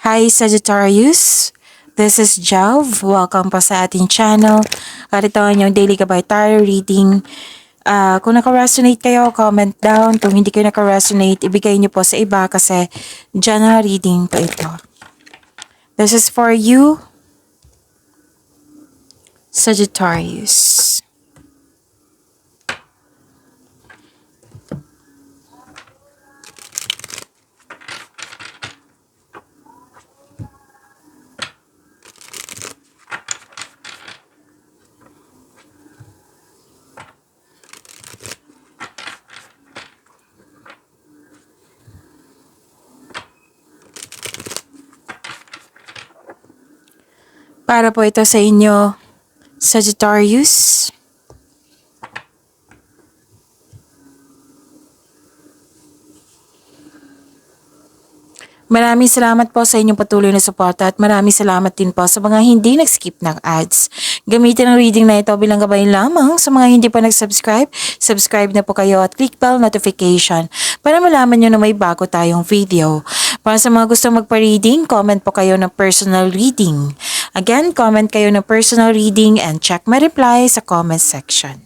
Hi Sagittarius, this is Jav. Welcome po sa ating channel. At ito ang yung Daily Gabay Tarot Reading. Kung naka-resonate kayo, comment down. Kung hindi kayo naka-resonate, ibigay niyo po sa iba kasi general reading po ito. This is for you, Sagittarius. Para po ito sa inyo, Sagittarius. Maraming salamat po sa inyong patuloy na suporta at maraming salamat din po sa mga hindi nag-skip ng ads. Gamitin ang reading na ito bilang gabay lamang sa mga hindi pa nag-subscribe. Subscribe na po kayo at click bell notification para malaman nyo na may bago tayong video. Para sa mga gustong magpa-reading, comment po kayo ng personal reading. Again, comment kayo ng personal reading and check my reply sa comment section.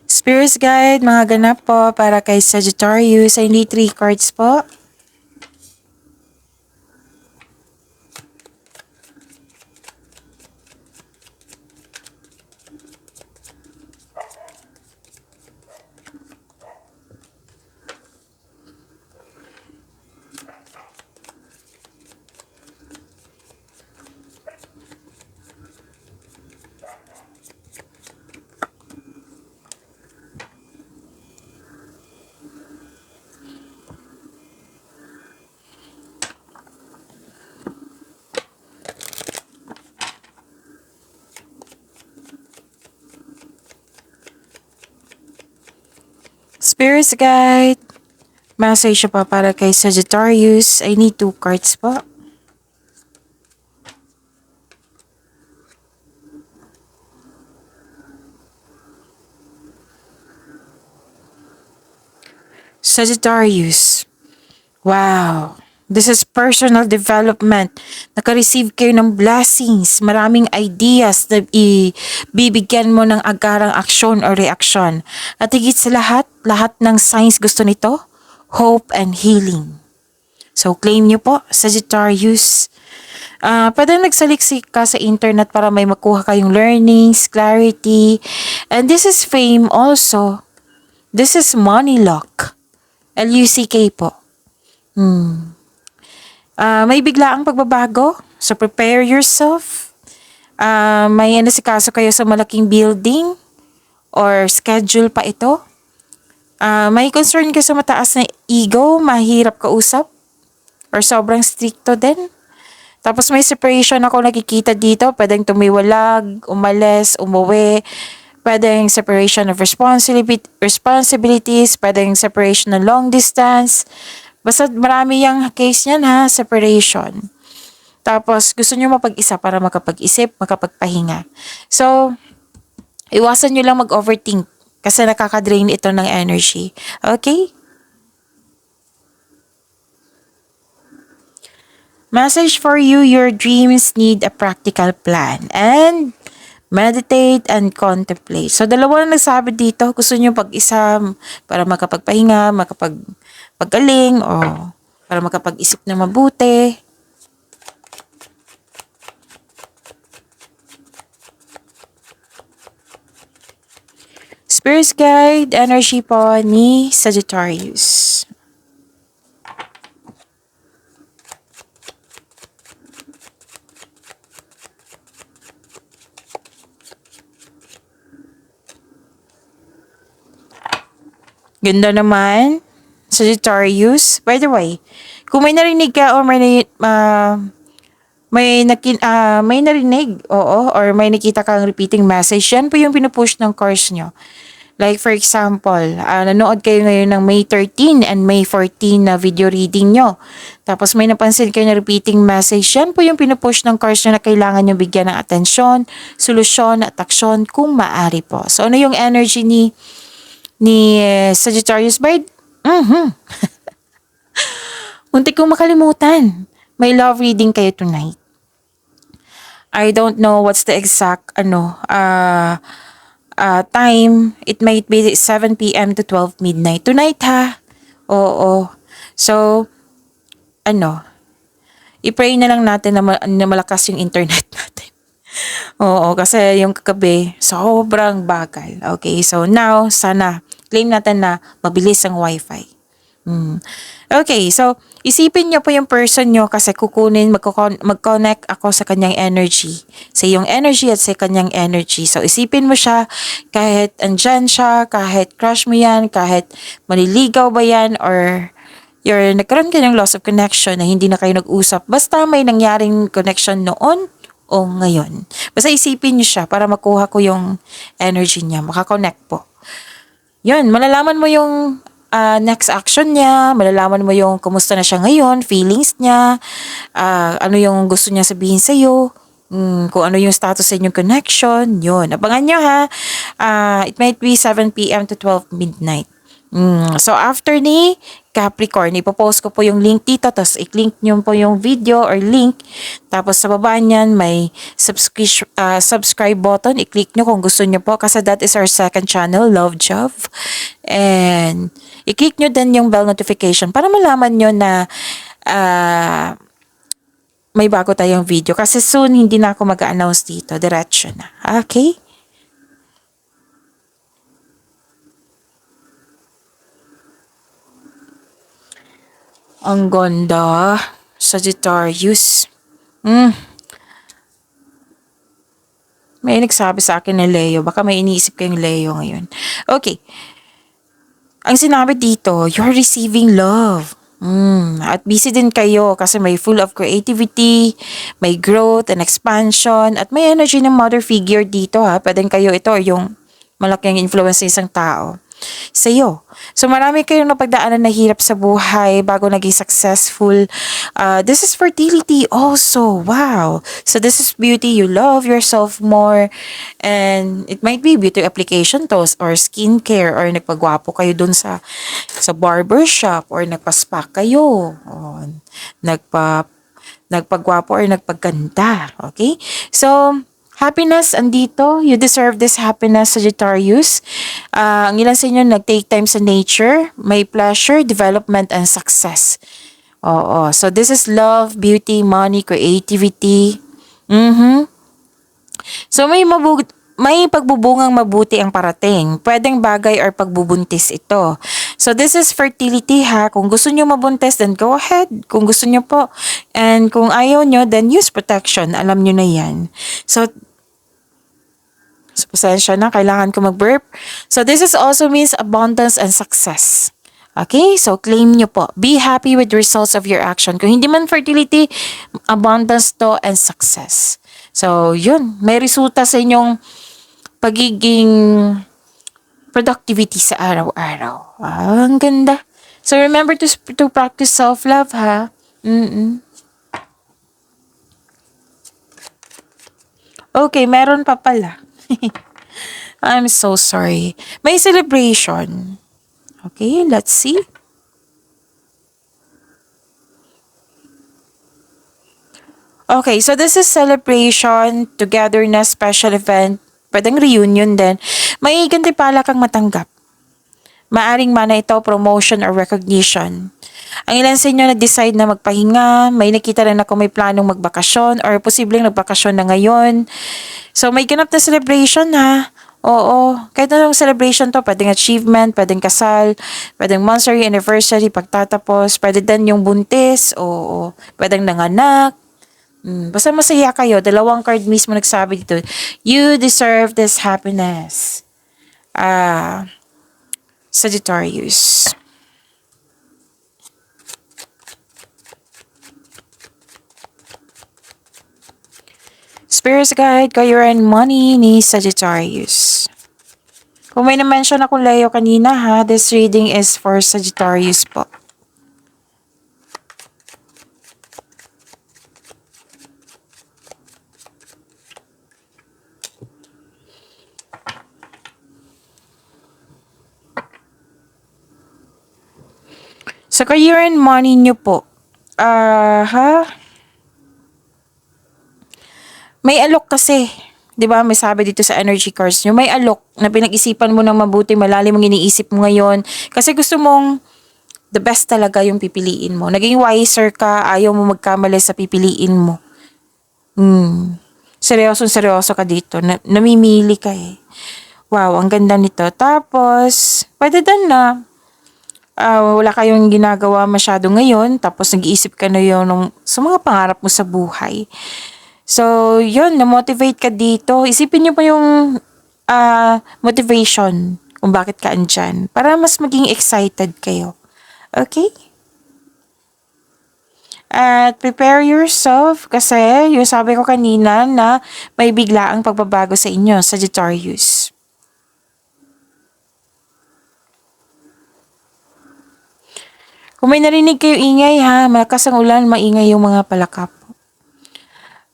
Spirits Guide, mga ganap po para kay Sagittarius. I need 3 cards po. Spirits Guide, message pa para kay Sagittarius. I need 2 cards po. Sagittarius, wow, this is personal development. Naka-receive kayo ng blessings, maraming ideas na ibibigyan mo ng agarang aksyon o reaksyon. At higit sa lahat ng signs gusto nito, hope and healing. So claim nyo po, Sagittarius. Pwede nagsaliksik ka sa internet para may makuha kayong learnings, clarity. And this is fame also. This is money luck. LUCK po. May biglaang pagbabago. So prepare yourself. May nasikaso kayo sa malaking building or schedule pa ito. May concern kayo sa mataas na ego, mahirap kausap or sobrang stricto din. Tapos may separation ako nakikita dito. Pwedeng tumiwalag, umalis, umuwi. Pwedeng separation of responsibilities. Pwedeng separation ng long distance. Basta marami yung case niyan ha, separation. Tapos gusto nyo mapag-isa para makapag-isip, makapagpahinga. So, iwasan nyo lang mag-overthink kasi nakaka-drain ito ng energy. Okay? Message for you, your dreams need a practical plan and meditate and contemplate. So, dalawa na nagsabi dito. Gusto nyo pag-isa para makapagpahinga, makapagpagaling, o para makapag-isip na mabuti. Spirit Guide, energy po ni Sagittarius. Ganda naman, Sagittarius. By the way, kung may narinig ka o may narinig, oo, or may nakita kang repeating message, yan po yung pinupush ng course nyo. Like for example, nanood kayo ngayon ng May 13 and May 14 na video reading nyo. Tapos may napansin kayo na repeating message, yan po yung pinupush ng course nyo na kailangan nyo bigyan ng atensyon, solusyon at aksyon kung maaari po. So ano yung energy ni ni Sagittarius Bird. Muntik kong makalimutan. May love reading kayo tonight. I don't know what's the exact time. It might be 7 p.m. to 12 midnight tonight ha. Oo. So, i-pray na lang natin na malakas yung internet natin. Oo, kasi yung kagabi, sobrang bagal. Okay, so now, sana, claim natin na mabilis ang wifi. Okay, so isipin niyo po yung person niyo kasi mag-connect ako sa kanyang energy. Sa iyong energy at sa kanyang energy. So isipin mo siya kahit andyan siya, kahit crush mo yan, kahit maliligaw ba yan or nagkaroon ka ng loss of connection na hindi na kayo nag-usap. Basta may nangyaring connection noon o ngayon. Basta isipin niyo siya para makuha ko yung energy niya. Makakonect po. Yun, malalaman mo yung next action niya, malalaman mo yung kumusta na siya ngayon, feelings niya, ano yung gusto niya sabihin sa'yo, kung ano yung status sa inyong connection, yun. Abangan nyo ha. It might be 7 p.m. to 12 midnight. So after ni Capricorn, ipopost ko po yung link dito, tapos i-click nyo po yung video or link, tapos sa baba niyan may subscribe button, i-click nyo kung gusto nyo po kasi that is our second channel, Love Jove. And i-click nyo din yung bell notification para malaman nyo na may bago tayong video kasi soon hindi na ako mag-announce dito, diretso na. Okay? Ang ganda. Sagittarius. May nagsabi sa akin na Leo. Baka may iniisip kayong Leo ngayon. Okay. Ang sinabi dito, you're receiving love. At busy din kayo kasi may full of creativity, may growth and expansion, at may energy ng mother figure dito ha. Pwedeng kayo ito yung malaking influence sa isang tao. Sa'yo. So marami kayong napagdaanan na hirap sa buhay bago naging successful. This is fertility also. Wow. So this is beauty. You love yourself more. And it might be beauty application to or skincare or nagpagwapo kayo dun sa barbershop or nagpa-spa kayo. O, nagpagwapo or nagpaganda. Okay? So, happiness, andito. You deserve this happiness, Sagittarius. Ang ilan sa inyo nag-take time sa nature, may pleasure, development, and success. Oo. So, this is love, beauty, money, creativity. So, may pagbubungang mabuti ang parating. Pwedeng bagay or pagbubuntis ito. So, this is fertility ha. Kung gusto nyo mabuntis, then go ahead. Kung gusto nyo po. And kung ayaw nyo, then use protection. Alam nyo na yan. So, pasensya na, kailangan ko mag-burp. So, this is also means abundance and success. Okay? So, claim nyo po. Be happy with the results of your action. Kung hindi man fertility, abundance to and success. So, yun. May resulta sa inyong pagiging productivity sa araw-araw. Ang ganda. So, remember to practice self-love, ha? Okay, meron pa pala. I'm so sorry. May celebration. Okay, let's see. Okay, so this is celebration, togetherness, special event, pwedeng reunion din. May gantimpala kang matanggap. Maaring mana ito promotion or recognition. Ang ilan sa inyo nag-decide na magpahinga, may nakita rin ako may planong magbakasyon or posibleng nagbakasyon na ngayon. So may ganap na celebration ha. Oo, kahit anong celebration to, pwedeng achievement, pwedeng kasal, pwedeng monthsary, anniversary, pagtatapos, pwede din yung buntis, oo, pwedeng nanganak. Basta masaya kayo, dalawang card mismo nagsabi dito, you deserve this happiness. Sagittarius. Spirit guide, career and money ni Sagittarius. Kung may na-mention akong Leo kanina ha, this reading is for Sagittarius po. Sa career and money nyo po, may alok kasi. 'Di ba? May sabi dito sa energy cards nyo, may alok na pinag-isipan mo ng mabuti, malalim ang iniisip mo ngayon. Kasi gusto mong the best talaga yung pipiliin mo. Naging wiser ka, ayaw mo magkamali sa pipiliin mo. Seryoso ka dito. Namimili ka eh. Wow, ang ganda nito. Tapos, pwede din na wala kayong ginagawa masyado ngayon, tapos nag-iisip ka na yun sa mga pangarap mo sa buhay. So, yun, na-motivate ka dito. Isipin niyo pa yung motivation kung bakit ka andyan para mas maging excited kayo. Okay? At prepare yourself kasi yung sabi ko kanina na may biglaang pagbabago sa inyo, Sagittarius. Kung may narinig kayo ingay ha, malakas ang ulan, maingay yung mga palakap.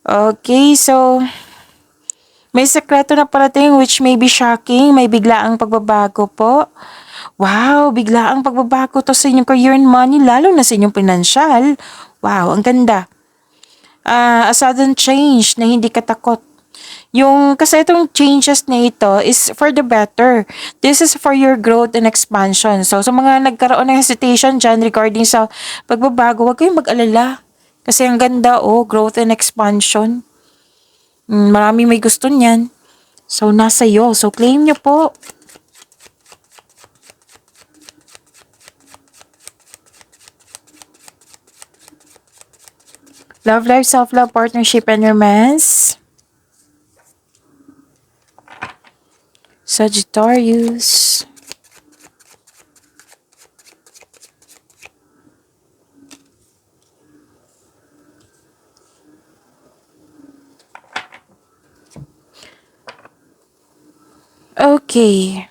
Okay, so may sekreto na parating which may be shocking, may biglaang pagbabago po. Wow, biglaang pagbabago to sa inyong career and money, lalo na sa inyong financial. Wow, ang ganda. A sudden change na hindi katakot. Kasi itong changes na ito is for the better. This is for your growth and expansion. So, sa mga nagkaroon ng hesitation dyan regarding sa pagbabago, huwag kayong mag-alala. Kasi ang ganda, growth and expansion. Marami may gusto niyan. So, nasa iyo. So, claim nyo po. Love life, self-love, partnership, and romance. Sagittarius. Okay.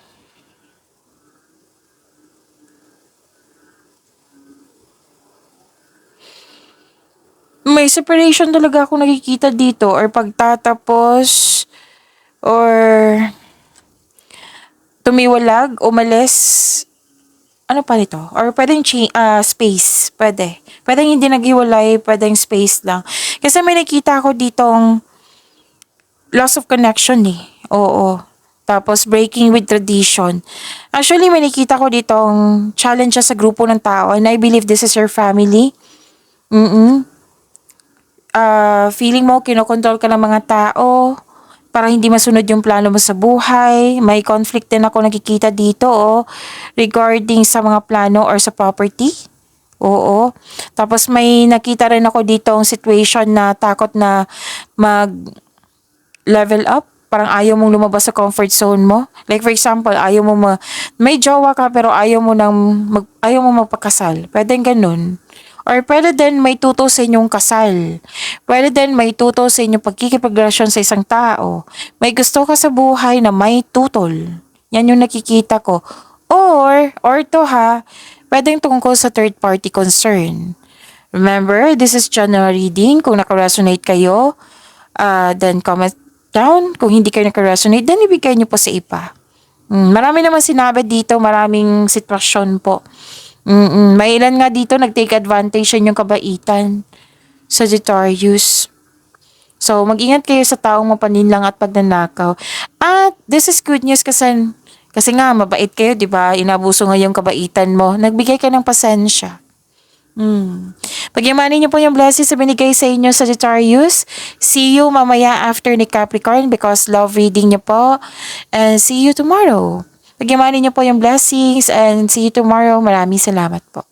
May separation talaga ako nakikita dito or pagtatapos or tumiwalag, umalis. Ano pa nito? Or pwedeng space. Pwede. Pwedeng hindi naghiwalay, pwedeng space lang. Kasi may nakita ako ditong loss of connection eh. Oo. Tapos breaking with tradition. Actually, may nakita ko ditong challenges sa grupo ng tao and I believe this is your family. Feeling mo kinokontrol ka ng mga tao para hindi masunod yung plano mo sa buhay. May conflict din ako nakikita dito regarding sa mga plano or sa property. Oo. Tapos may nakita rin ako dito ang situation na takot na mag level up. Parang ayaw mong lumabas sa comfort zone mo. Like for example, ayaw mo may jowa ka pero ayaw mo magpakasal. Pwedeng ganun. Or pwede din may tuto sa inyong kasal. Pwede din may tuto sa inyong pagkikipagrelasyon sa isang tao. May gusto ka sa buhay na may tutol. Yan yung nakikita ko. Or to pwedeng tungkol sa third party concern. Remember, this is general reading. Kung nakaresonate kayo, then comment down. Kung hindi kayo nakaresonate, then ibigay nyo po sa iba. Marami naman sinabi dito, maraming sitwasyon po. May ilan nga dito nag-take advantage yung kabaitan. Sagittarius. So, mag-ingat kayo sa taong mapaninlang at pagnanakaw. At this is good news kasi nga mabait kayo, 'di ba? Inabuso nga yung kabaitan mo. Nagbigay ka ng pasensya. Pagyamanin niyo po yung blessings na binigay sa inyo, Sagittarius. See you mamaya after ni Capricorn because love reading niyo po. And see you tomorrow. Pagyamanin niyo po yung blessings and see you tomorrow. Maraming salamat po.